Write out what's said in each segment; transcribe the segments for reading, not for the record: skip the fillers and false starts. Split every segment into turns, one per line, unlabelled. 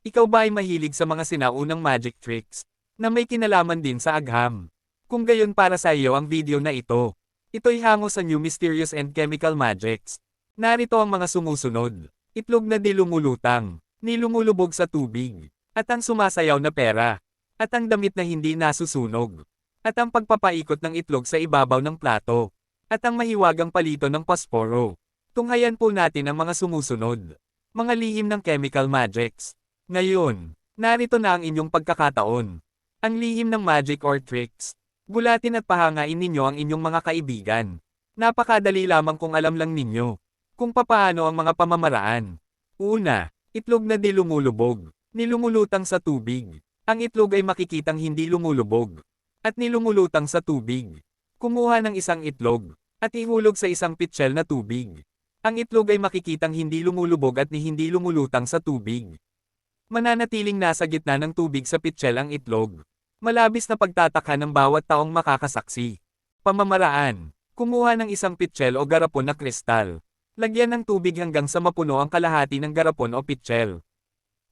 Ikaw ba ay mahilig sa mga sinaunang magic tricks na may kinalaman din sa agham? Kung gayon para sa iyo ang video na ito. Ito'y hango sa New Mysterious and Chemical Magics. Narito ang mga sumusunod. Itlog na di lumulutang, ni lumulubog sa tubig, at ang sumasayaw na pera, at ang damit na hindi nasusunog, at ang pagpapaikot ng itlog sa ibabaw ng plato, at ang mahiwagang palito ng pasporo. Tunghayan po natin ang mga sumusunod. Mga lihim ng chemical magics. Ngayon, narito na ang inyong pagkakataon. Ang lihim ng magic or tricks. Gulatin at pahangain ninyo ang inyong mga kaibigan. Napakadali lamang kung alam lang ninyo kung papaano ang mga pamamaraan. Una, itlog na di lumulubog, nilumulutang sa tubig. Ang itlog ay makikitang hindi lumulubog, at nilumulutang sa tubig. Kumuha ng isang itlog, at ihulog sa isang pitsyel na tubig. Ang itlog ay makikitang hindi lumulubog at hindi lumulutang sa tubig. Mananatiling nasa gitna ng tubig sa pitsyel ang itlog. Malabis na pagtataka ng bawat taong makakasaksi. Pamamaraan. Kumuha ng isang pitsyel o garapon na kristal. Lagyan ng tubig hanggang sa mapuno ang kalahati ng garapon o pitsyel.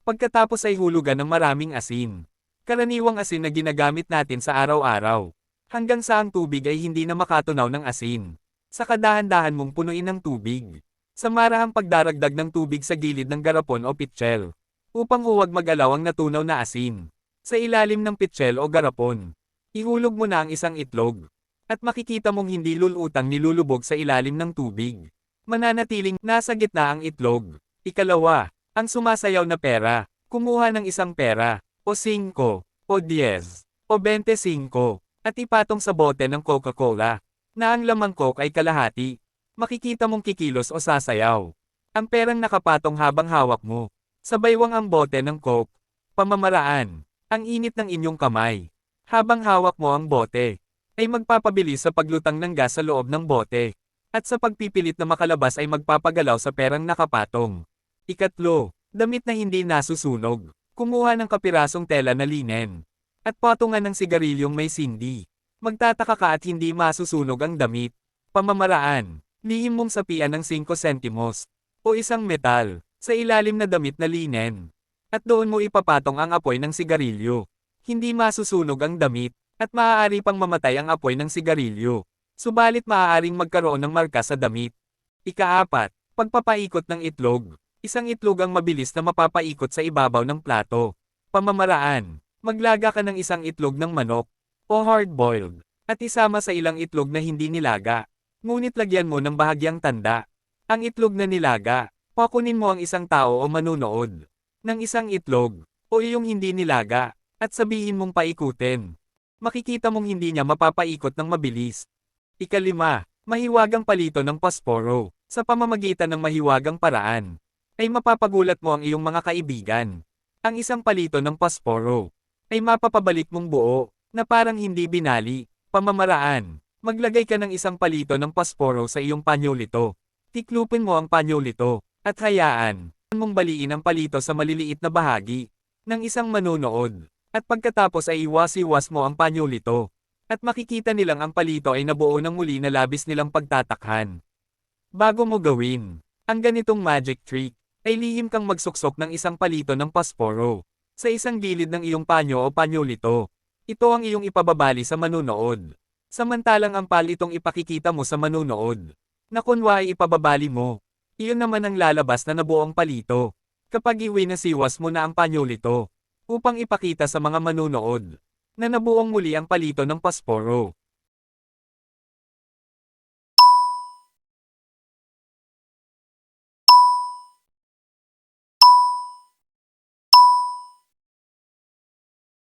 Pagkatapos ay hulugan ng maraming asin. Karaniwang asin na ginagamit natin sa araw-araw. Hanggang sa ang tubig ay hindi na makatunaw ng asin. Sa kadahan-dahan mong punuin ng tubig. Samarahang pagdaragdag ng tubig sa gilid ng garapon o pitsyel. Upang huwag mag-alaw ang natunaw na asin. Sa ilalim ng pitsyel o garapon. Ihulog mo na ang isang itlog. At makikita mong hindi lulutang nilulubog sa ilalim ng tubig. Mananatiling nasa gitna ang itlog. Ikalawa, ang sumasayaw na pera. Kumuha ng isang pera, o 5, o 10, o 25, at ipatong sa bote ng Coca-Cola, na ang lamang Coke ay kalahati. Makikita mong kikilos o sasayaw. Ang perang nakapatong habang hawak mo. Sabaywang ang bote ng Coke. Pamamaraan. Ang init ng inyong kamay. Habang hawak mo ang bote, ay magpapabilis sa paglutang ng gas sa loob ng bote. At sa pagpipilit na makalabas ay magpapagalaw sa perang nakapatong. Ikatlo, damit na hindi nasusunog. Kumuha ng kapirasong tela na linen. At patungan ng sigarilyong may sindi. Magtataka ka at hindi masusunog ang damit. Pamamaraan, lihim mong sapian ng 5 sentimos. O isang metal, sa ilalim na damit na linen. At doon mo ipapatong ang apoy ng sigarilyo. Hindi masusunog ang damit, at maaari pang mamatay ang apoy ng sigarilyo. Subalit maaaring magkaroon ng marka sa damit. Ika-4, pagpapaikot ng itlog. Isang itlog ang mabilis na mapapaikot sa ibabaw ng plato. Pamamaraan, maglaga ka ng isang itlog ng manok, o hard-boiled, at isama sa ilang itlog na hindi nilaga. Ngunit lagyan mo ng bahagyang tanda. Ang itlog na nilaga, pakunin mo ang isang tao o manunood ng isang itlog, o iyong hindi nilaga, at sabihin mong paikutin. Makikita mong hindi niya mapapaikot ng mabilis. Ika-5, mahiwagang palito ng pasporo. Sa pamamagitan ng mahiwagang paraan, ay mapapagulat mo ang iyong mga kaibigan. Ang isang palito ng pasporo ay mapapabalik mong buo, na parang hindi binali. Pamamaraan, maglagay ka ng isang palito ng pasporo sa iyong panyolito. Tiklupin mo ang panyolito, at hayaan mong baliin ang palito sa maliliit na bahagi ng isang manunood. At pagkatapos ay iwas-iwas mo ang panyolito. At makikita nilang ang palito ay nabuo ng muli na labis nilang pagtatakhan. Bago mo gawin ang ganitong magic trick, ay lihim kang magsuksok ng isang palito ng pasporo sa isang gilid ng iyong panyo o panyolito. Ito ang iyong ipababali sa manunood. Samantalang ang palitong ipakikita mo sa manunood, na kunwa ay ipababali mo, iyon naman ang lalabas na nabuong palito. Kapag iwinasiwas mo na ang panyolito, upang ipakita sa mga manunood, na nabuong muli ang palito ng pasporo.